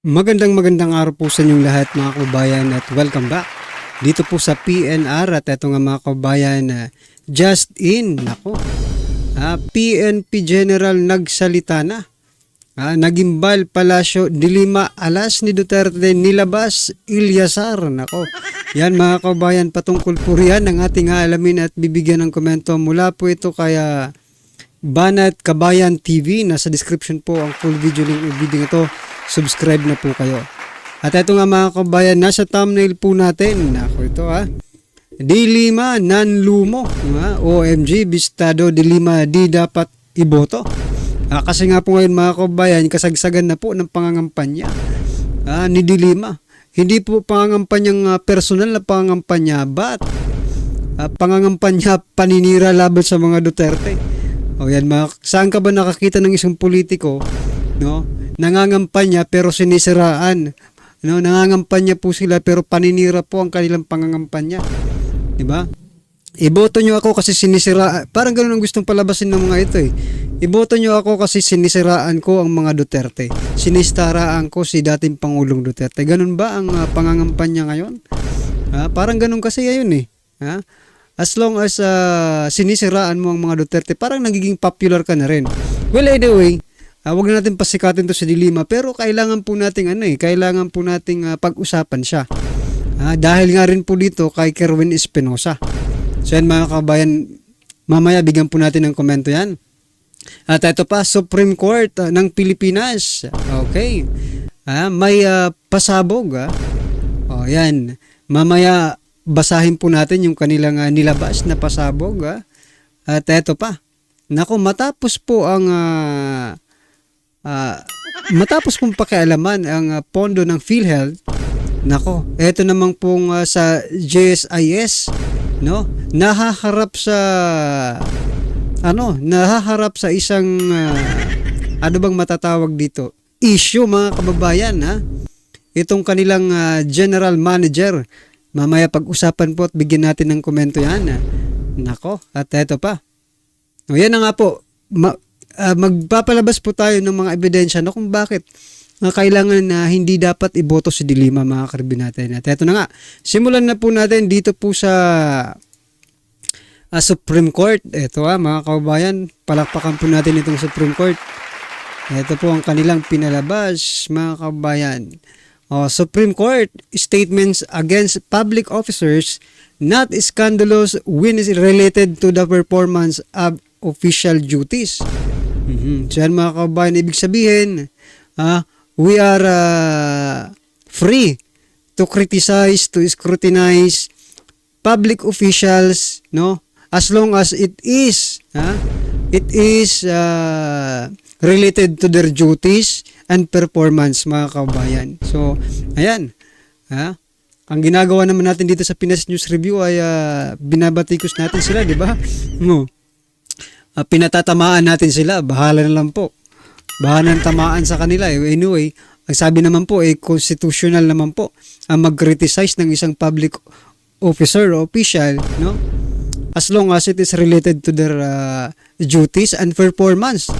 Magandang araw po sa inyong lahat mga kababayan at welcome back dito po sa PNR at eto nga mga kababayan just in, PNP General nagsalita na. Nagimbal Palacio Dilima alas ni Duterte nilabas Ilyasar. Yan mga kababayan, patungkol po riyan ng ating alamin at bibigyan ng komento mula po ito kaya Banat Kabayan TV. Nasa description po ang full video link ng video ito. Subscribe na po kayo. At ito nga mga kabayan, nasa thumbnail po natin. Dilima nanlumo. OMG, Bistado Dilima di dapat iboto. Kasi nga po ngayon mga kabayan, kasagsagan na po ng pangangampanya ni Dilima. Hindi po pangangampanyang personal na pangangampanya, but pangangampanya paninira laban sa mga Duterte. Yan saan ka ba nakakita ng isang politiko, nangangampanya pero sinisiraan, nangangampanya po sila pero paninira po ang kanilang pangangampanya, di ba? Iboto nyo ako kasi sinisiraan, parang ganoon ang gustong palabasin ng mga ito Iboto nyo ako kasi sinisiraan ko ang mga Duterte, sinistaraan ko si dating Pangulong Duterte. Ganun ba ang pangangampanya ngayon? Parang ganun kasi yun As long as sinisiraan mo ang mga Duterte, parang nagiging popular ka na rin. Well, anyway, wag na natin pasikatin to si Dilima, pero kailangan po nating kailangan po nating pag-usapan siya. Dahil nga rin po dito kay Kerwin Espinosa. So yan mga kabayan, mamaya bigyan po natin ng komento yan. At ito pa, Supreme Court ng Pilipinas. Okay. May pasabog. Yan. Mamaya basahin po natin yung kanilang nilabas na pasabog. At ito pa. Matapos po ang matapos pong pakialaman ang pondo ng PhilHealth, eto namang pong sa JSIS, nahaharap sa isang ano bang matatawag dito? Issue mga kababayan, itong kanilang general manager. Mamaya pag-usapan po at bigyan natin ng komento yan. At eto pa. Yan na nga po. Magpapalabas po tayo ng mga ebidensya kung bakit kailangan na hindi dapat iboto si Dilima mga karibin natin. At eto na nga. Simulan na po natin dito po sa Supreme Court. Ito mga kababayan, palakpakan po natin itong Supreme Court. Ito po ang kanilang pinalabas mga kababayan. Supreme Court statements against public officers not scandalous when is related to the performance of official duties. So yan mga kababayan, ibig sabihin we are free to criticize, to scrutinize public officials, as long as it is related to their duties and performance mga kababayan. So ayan, ang ginagawa naman natin dito sa Pinas News Review ay binabatikos natin sila, di ba? Pinatatamaan natin sila, bahala na lang po. Bahala ng tamaan sa kanila. Anyway, ang sabi naman po constitutional naman po ang mag-criticize ng isang public officer o official, as long as it is related to their duties and performance.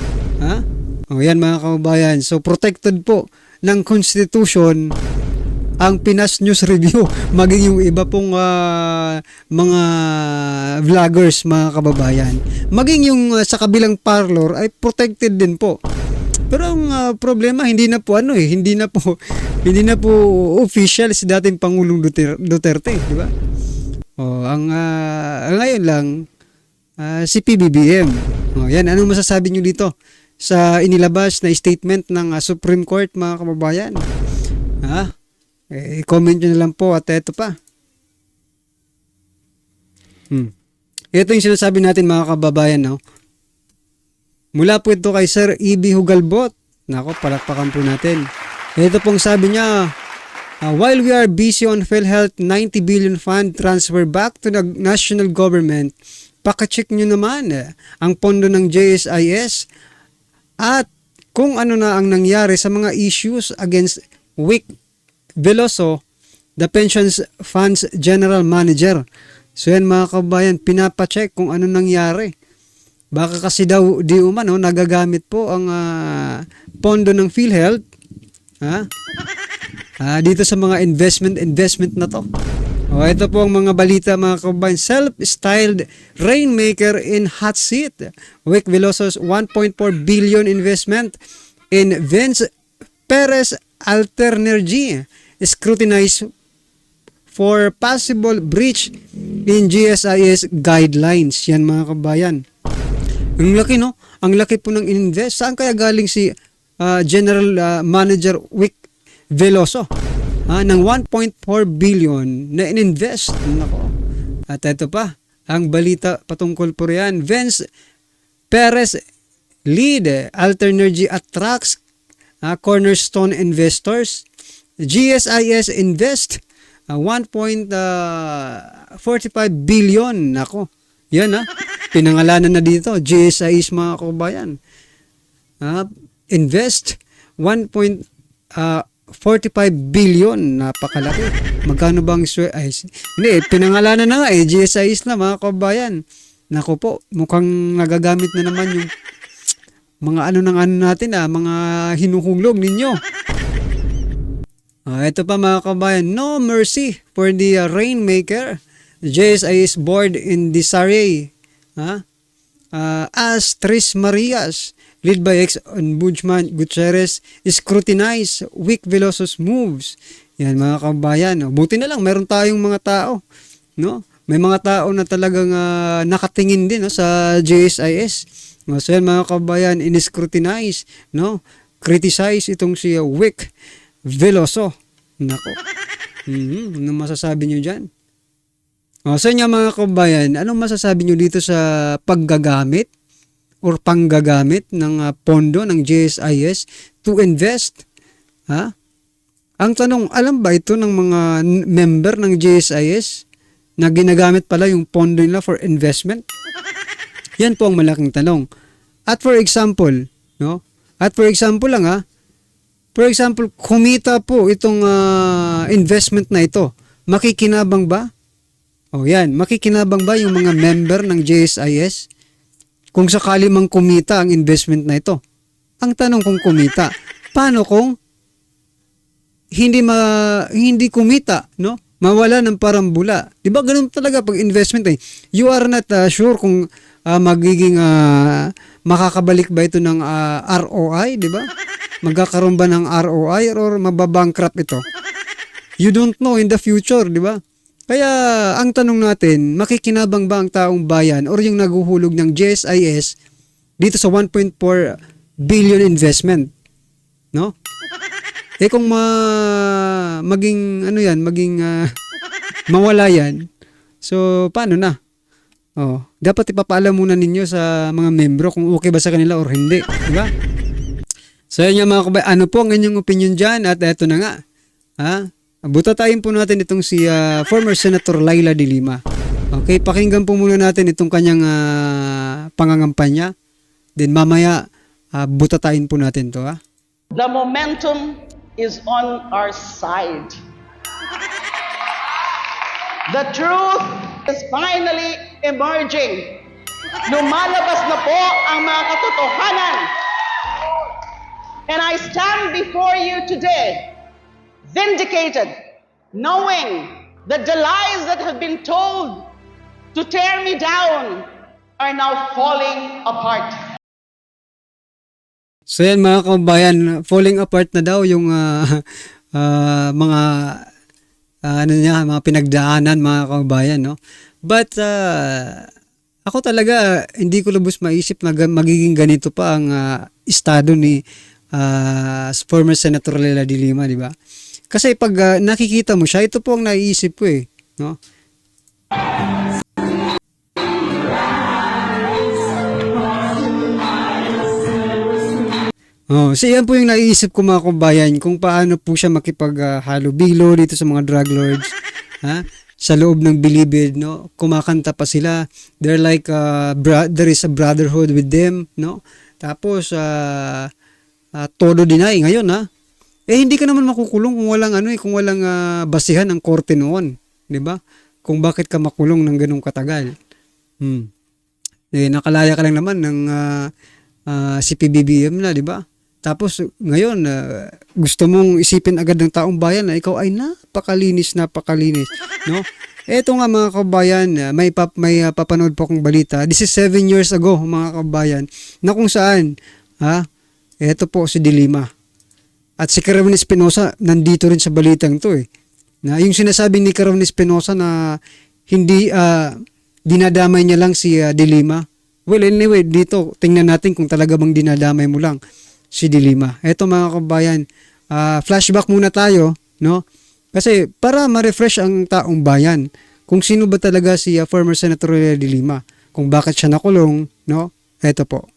Yan mga kababayan. So protected po ng Constitution ang Pinas News Review, maging yung iba pong mga vloggers mga kababayan. Maging yung sa kabilang parlor ay protected din po. Pero ang problema hindi na po hindi na po official si dating Pangulong Duterte, di ba? Ngayon lang si PBBM. Yan, anong masasabi niyo dito sa inilabas na statement ng Supreme Court mga kababayan? I-comment nyo na lang po. At ito pa. Ito yung sinasabi natin mga kababayan. Mula po ito kay Sir E.B. Hugalbot. Palakpakan po natin. Ito pong sabi niya, while we are busy on PhilHealth 90 billion fund transfer back to the national government, pakicheck nyo naman ang pondo ng JSIS at kung ano na ang nangyari sa mga issues against Wick Veloso, the Pensions Funds General Manager. So yan mga kababayan, pinapacheck kung ano nangyari. Baka kasi daw di umano nagagamit po ang pondo ng PhilHealth dito sa mga investment na to. Ito po ang mga balita mga kabayan. Self-styled rainmaker in hot seat. Wick Veloso's 1.4 billion investment in Vince Perez Alternergy scrutinized for possible breach in GSIS guidelines. Yan mga kabayan. Ang laki no? Ang laki po ng invest. Saan kaya galing si General Manager Wick Veloso? Ng 1.4 billion na ininvest. Nako. At ito pa, ang balita patungkol po riyan. Vince Perez lead Alternergy attracts cornerstone investors. GSIS invest 1.45 billion. Nako. Yan pinangalanan na dito. GSIS mga kabayan. Invest 1.45 billion. Napakalaki. Magkano bang hindi, pinangalanan na nga GSIS na mga kabayan. Nako po, mukhang nagagamit na naman yung mga ano natin mga hinuhulog ninyo. Ito pa mga kabayan, no mercy for the rainmaker. GSIS board in disarray. As Tres Marias, led by ex-Ombudsman Gutierrez, scrutinize Wick Veloso's moves. Yan mga kabayan. Buti na lang, meron tayong mga tao. No? May mga tao na talagang nakatingin din sa GSIS. So yan mga kabayan, in-scrutinize, no? Criticize itong si Wick Veloso. Nako. Ano masasabi nyo dyan? So yan mga kabayan, anong masasabi nyo dito sa paggagamit or panggagamit ng pondo ng GSIS to invest? Ang tanong, alam ba ito ng mga member ng GSIS na ginagamit pala yung pondo nila for investment? Yan po ang malaking tanong. At for example, no? At for example lang for example, kumita po itong investment na ito. Makikinabang ba? Yan, makikinabang ba yung mga member ng GSIS kung sakali mang kumita ang investment na ito? Ang tanong kung kumita, paano kung hindi kumita, no? Mawala ng parambula. 'Di ba ganun talaga pag investment You are not sure kung magiging makakabalik ba ito ng ROI, 'di ba? Magkakaroon ba ng ROI or mababankrupt ito? You don't know in the future, 'di ba? Kaya ang tanong natin, makikinabang ba ang taong bayan or yung naguhulog ng GSIS dito sa 1.4 billion investment? No? Kung maging mawala yan, so paano na? Dapat ipapaalam muna ninyo sa mga membro kung okay ba sa kanila or hindi, di ba? So yan mga kabayan, ano po ang inyong opinion dyan? At eto na nga, butatayin po natin itong si former Senator Laila de Lima. Okay, pakinggan po muna natin itong kanyang pangangampanya. Then mamaya, butatayin po natin to. The momentum is on our side. The truth is finally emerging. Lumalabas na po ang mga katotohanan. And I stand before you today, vindicated, knowing that the lies that have been told to tear me down are now falling apart. So yan mga kabayan, falling apart na daw yung mga mga pinagdaanan mga kabayan, no? But ako talaga hindi ko lubos maisip na magiging ganito pa ang estado ni former Senator Laila de Lima, di ba? Kasi pag nakikita mo siya, ito po ang naiisip ko no? Yan po yung naiisip ko mga kabayan, kung paano po siya makipaghalubilo dito sa mga drug lords, sa loob ng Bilibid, no? Kumakanta pa sila. They're like there is a brotherhood with them, no? Tapos todo deny ngayon, hindi ka naman makukulong kung walang kung walang basihan ang korte noon, 'di ba? Kung bakit ka makulong ng ganung katagal. Nakalaya ka lang naman ng si PBBM na, 'di ba? Tapos ngayon, gusto mong isipin agad ng taong bayan na ikaw ay napakalinis, no? Eto nga mga kabayan, may papanood po akong balita. This is 7 years ago mga kabayan, na kung saan, eto po si De Lima. At si Kerwin Espinosa, nandito rin sa balitang to eh. Na yung sinasabi ni Kerwin Espinosa na hindi dinadamay niya lang si De Lima. Well, anyway, dito tingnan natin kung talaga bang dinadamay mo lang si De Lima. Eto mga kabayan, flashback muna tayo, no? Kasi para ma-refresh ang taong bayan kung sino ba talaga si former Senator De Lima, kung bakit siya nakulong, no? Eto po.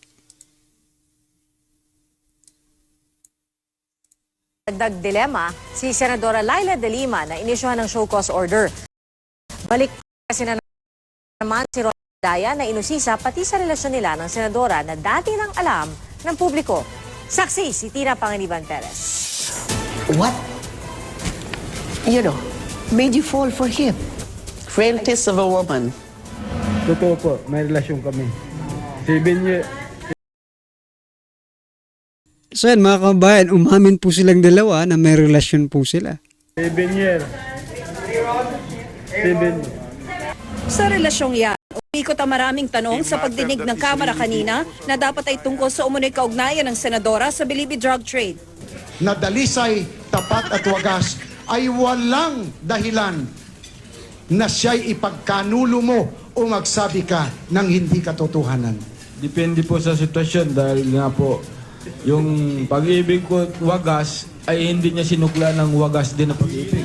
Dagdag dilema si Senadora Laila De Lima na inisyuhan ng show cause order. Balik kasi na naman si Ron Daya na inusisa pati sa relasyon nila ng senadora na dati nang alam ng publiko. Saksi si Tina Panganiban Perez. What, made you fall for him? Frailties of a woman. Totoo po, may relasyon kami. 7 years. So yan mga kabayan, umamin po silang dalawa na may relasyon po sila. 7 years. 7. Sa relasyong yan, umikot ang maraming tanong sa pagdinig ng Kamara kanina na dapat ay tungkol sa umunoy kaugnayan ng senadora sa Bilibid drug trade. Na dalisay, tapat at wagas ay walang dahilan na siya'y ipagkanulo mo o magsabi ka ng hindi katotohanan. Depende po sa sitwasyon dahil nga po, yung pag-ibig ko wagas ay hindi niya sinukla ng wagas din na pag-ibig.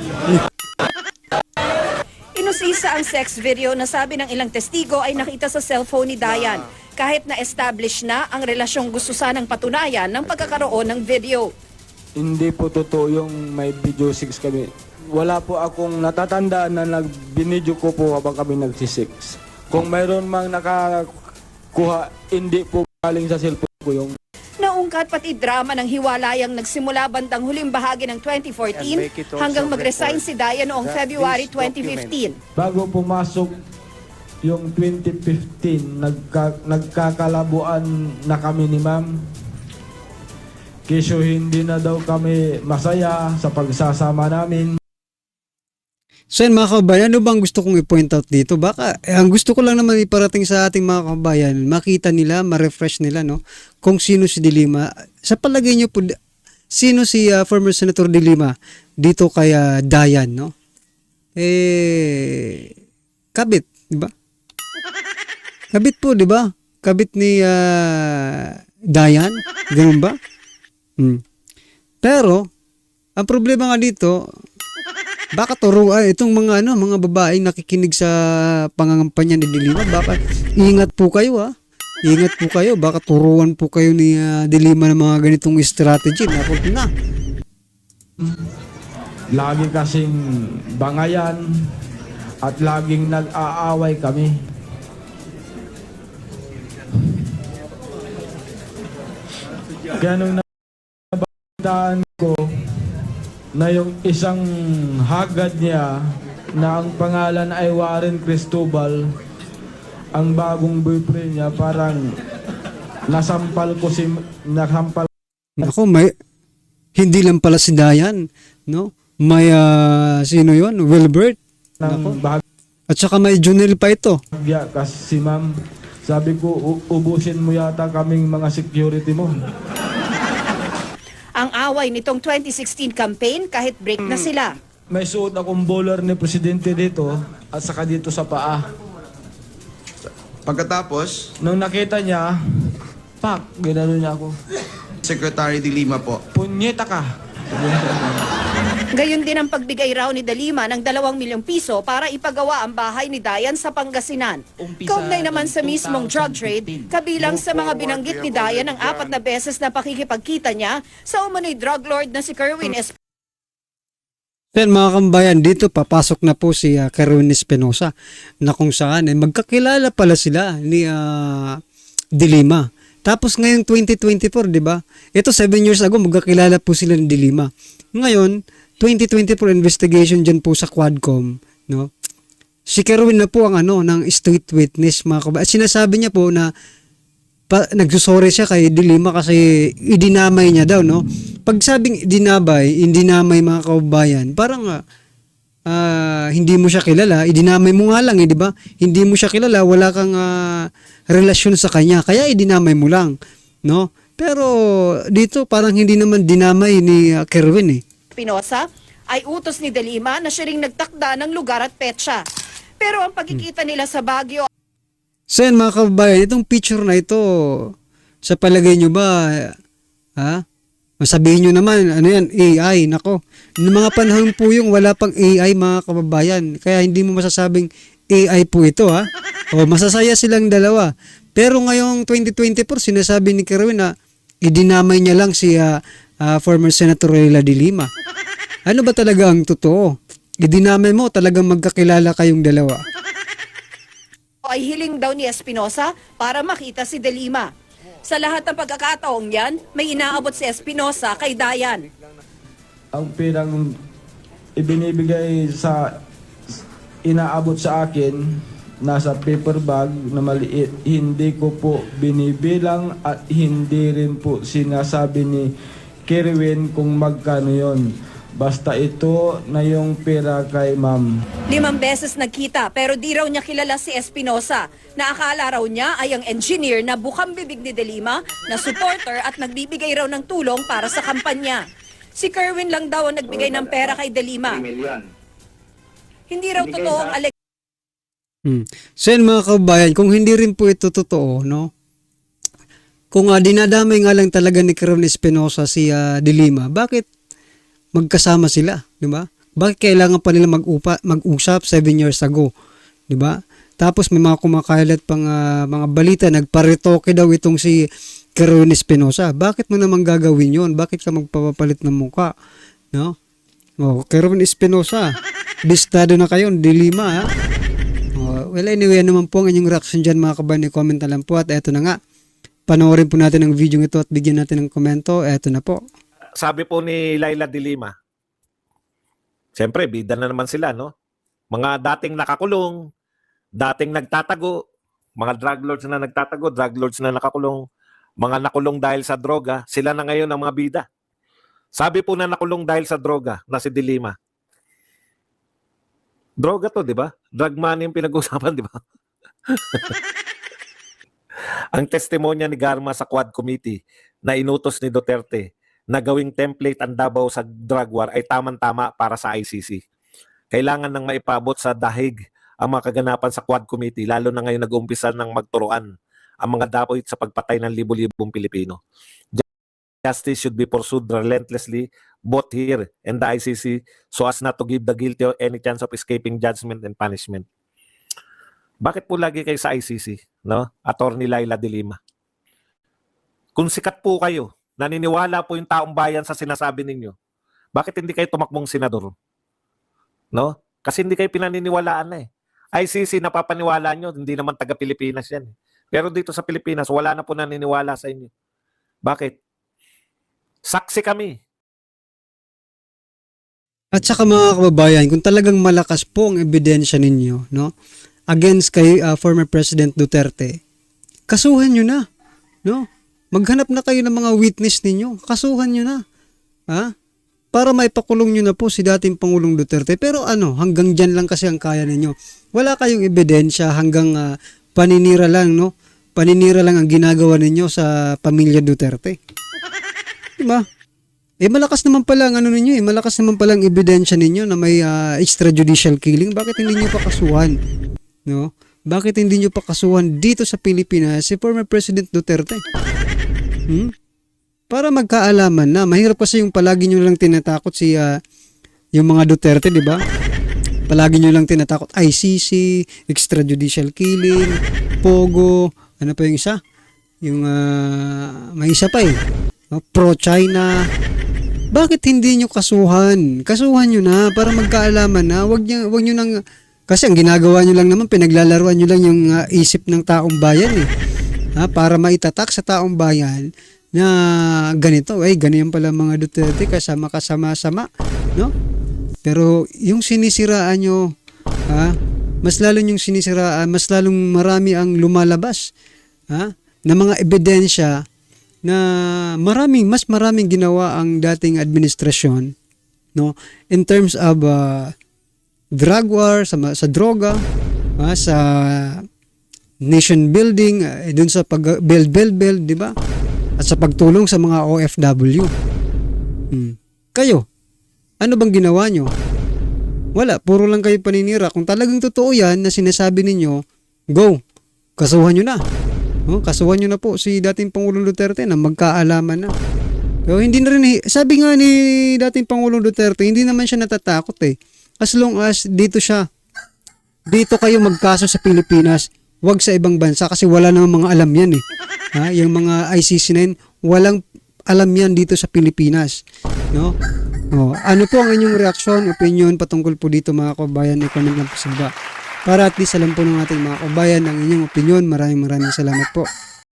Inusisa ang sex video na sabi ng ilang testigo ay nakita sa cellphone ni Dayan kahit na-establish na ang relasyong gusto sanang patunayan ng pagkakaroon ng video. Hindi po totoo yung may video 6 kami. Wala po akong natatanda na nagbinidyo ko po habang kami nagsisix. Kung mayroon mang nakakuha, hindi po galing sa cellphone ko yung Naungkat pati drama ng hiwalayang nagsimula bandang huling bahagi ng 2014 hanggang mag-resign si Dayan noong February 2015. bago pumasok yung 2015, nagkakalabuan na kami ni ma'am. Kesyo hindi na daw kami masaya sa pagsasama namin. So yan mga kabayan, ano bang gusto kong i-point out dito? Baka, ang gusto ko lang naman iparating sa ating mga kabayan, makita nila, ma-refresh nila, no? Kung sino si De Lima. Sa palagay niyo po, sino si former Senator De Lima dito kay Dayan, no? Kabit, di ba? Kabit po, di ba? Kabit ni Dayan, ganun ba? Pero, ang problema nga dito, baka turuan itong mga babaeng nakikinig sa pangangampanya ni De Lima, baka ingat po kayo Ingat po kayo, baka turuan po kayo ni De Lima ng mga ganitong strategy. Naku na. Lagi kasing bangayan at laging nag-aaway kami. Kaya nung nabalitaan ko na yung isang hagad niya na ang pangalan ay Warren Cristobal, ang bagong boyfriend niya, parang nasampal. Ako, hindi lang pala si Dayan, no? May sino yon? Wilbert. ng bahagya At saka may Junel pa ito. kasi si ma'am, sabi ko, ubusin mo yata kaming mga security mo. Ang away nitong 2016 campaign kahit break na sila. May suot akong bowler ni Presidente dito at saka dito sa paa. Pagkatapos, Nung nakita niya, pak, ginano niya ako. Secretary De Lima po. Punyeta ka. Gayon din ang pagbigay raw ni De Lima ng 2 milyong piso para ipagawa ang bahay ni Dayan sa Pangasinan. Kaugnay naman sa mismong drug trade, kabilang sa mga binanggit ni Dayan ang 4 na beses na pakikipagkita niya sa umano'y drug lord na si Kerwin Espinosa. Then mga kambayan, dito papasok na po si Kerwin Espinosa na kung saan magkakilala pala sila ni De Lima. Tapos ngayong 2024, di ba? Ito 7 years ago, magkakilala po sila ni De Lima. Ngayon, 2024 investigation dyan po sa Quadcom, no? Si Kerwin na po ang ng state witness, mga kabayan. Sinasabi niya po na nagsusori siya kay De Lima kasi idinamay niya daw, no? Pag sabing indinamay mga kababayan, parang hindi mo siya kilala, idinamay mo nga lang, di ba? Hindi mo siya kilala, wala kang relasyon sa kanya, kaya idinamay mo lang, no? Pero dito parang hindi naman dinamay ni Kerwin eh. Espinosa ay utos ni De Lima na siya ring nagtakda ng lugar at petsa. Pero ang pagkikita nila sa Baguio So yan mga kababayan, itong picture na ito, sa palagay nyo ba, masabihin nyo naman, ano yan, AI, nako. Noong mga panahon po yung wala pang AI mga kababayan, kaya hindi mo masasabing AI po ito O masasaya silang dalawa. Pero ngayong 2024, sinasabi ni Kerwin na idinamay niya lang si former Senator Leila De Lima. Ano ba talaga ang totoo? Idinamay mo, talagang magkakilala kayong dalawa. ay hiling daw ni Espinosa para makita si De Lima. Sa lahat ng pagkakataong yan, may inaabot si Espinosa kay Dayan. Ang pirang ibinibigay inaabot sa akin, nasa paper bag na maliit. Hindi ko po binibilang at hindi rin po sinasabi ni Kerwin kung magkano yon. Basta ito na yung pera kay ma'am. 5 beses nagkita pero di raw niya kilala si Espinosa na akala raw niya ay ang engineer na bukang bibig ni De Lima na supporter at nagbibigay raw ng tulong para sa kampanya. Si Kerwin lang daw ang nagbigay ng pera kay De Lima. Hindi raw totoo ang So yan mga kababayan, kung hindi rin po ito totoo, no? Kung dinadamay nga lang talaga ni Kerwin Espinosa si De Lima, bakit magkasama sila, di ba? Bakit kailangan pa nila mag-usap 7 years ago, di ba? Tapos may mga kumakalat pang mga balita, nagparetoke daw itong si Kerwin Espinosa. Bakit mo naman gagawin 'yon? Bakit ka magpapapalit ng muka, no? Kerwin Espinosa, bistado na kayo, De Lima, ha? Well, anyway, ano naman po ang inyong reaction dyan mga kabayan, i-comment na lang po at eto na nga. Panoorin po natin ang video ito at bigyan natin ng komento. Eto na po. Sabi po ni Leila De Lima, siyempre, bida na naman sila, no? Mga dating nakakulong, dating nagtatago, mga drug lords na nagtatago, drug lords na nakakulong, mga nakulong dahil sa droga, sila na ngayon ang mga bida. Sabi po na nakulong dahil sa droga na si De Lima. Droga to, di ba? Drug money yung pinag-usapan, di ba? Ang testimonya ni Garma sa Quad Committee na inutos ni Duterte na gawing template ang Davao sa drug war ay tamang-tama para sa ICC. Kailangan nang maipabot sa dahig ang mga kaganapan sa Quad Committee, lalo na ngayon nag-uumpisa ng magturuan ang mga dapoy sa pagpatay ng libo-libong Pilipino. Justice should be pursued relentlessly both here and the ICC so as not to give the guilty any chance of escaping judgment and punishment. Bakit po lagi kayo sa ICC, no? Attorney Leila De Lima. Kung sikat po kayo, naniniwala po yung taong bayan sa sinasabi ninyo, bakit hindi kayo tumakbong senador? No? Kasi hindi kayo pinaniniwalaan na eh. ICC, napapaniwala nyo, hindi naman taga-Pilipinas yan. Pero dito sa Pilipinas, wala na po naniniwala sa inyo. Bakit? Saksi kami. At saka mga kababayan, kung talagang malakas po ang ebidensya ninyo, no? Against kay former President Duterte, kasuhan nyo na, no? Maghanap na kayo ng mga witness ninyo. Kasuhan nyo na. Ha? Para maipakulong nyo na po si dating Pangulong Duterte. Pero hanggang dyan lang kasi ang kaya ninyo. Wala kayong ebidensya hanggang paninira lang, no? Paninira lang ang ginagawa ninyo sa pamilya Duterte. Diba? Malakas naman pala ang ninyo, malakas naman pala ang ebidensya ninyo na may extrajudicial killing. Bakit hindi nyo pa kasuhan? No? Bakit hindi nyo pa kasuhan dito sa Pilipinas si former President Duterte? Para magkaalaman na. Mahirap kasi yung palagi nyo lang tinatakot yung mga Duterte, di ba? Palagi nyo lang tinatakot ICC, extrajudicial killing, Pogo, ano pa yung isa? Yung may isa pa pro-China. Bakit hindi nyo kasuhan? Kasuhan nyo na para magkaalaman na. Wag nyo nang, kasi ang ginagawa nyo lang naman, pinaglalaruan nyo lang yung isip ng taong bayan para maitatak sa taong bayan na ganito, ganyan pala mga Duterte, kasama-sama, no? Pero yung sinisiraan nyo, mas lalong yung sinisiraan, mas lalong marami ang lumalabas, na mga ebidensya na mas maraming ginawa ang dating administrasyon, no, in terms of drug war, sa droga, sa nation building, dun sa pag-build, di ba? At sa pagtulong sa mga OFW. Kayo, ano bang ginawa nyo? Wala, puro lang kayo paninira. Kung talagang totoo yan na sinasabi ninyo, go, kasuhan nyo na. Kasuhan nyo na po si dating Pangulong Duterte na magkaalaman na. So, hindi na rin, sabi nga ni dating Pangulong Duterte, hindi naman siya natatakot eh. As long as dito kayo magkaso sa Pilipinas, wag sa ibang bansa kasi wala namang mga alam yan eh. Yung mga ICC na yun, walang alam yan dito sa Pilipinas. No? Ano po ang inyong reaksyon, opinion patungkol po dito mga kabayan, i-comment lang po sa baba. Para at least alam po ng ating mga kabayan ang inyong opinion. Maraming salamat po.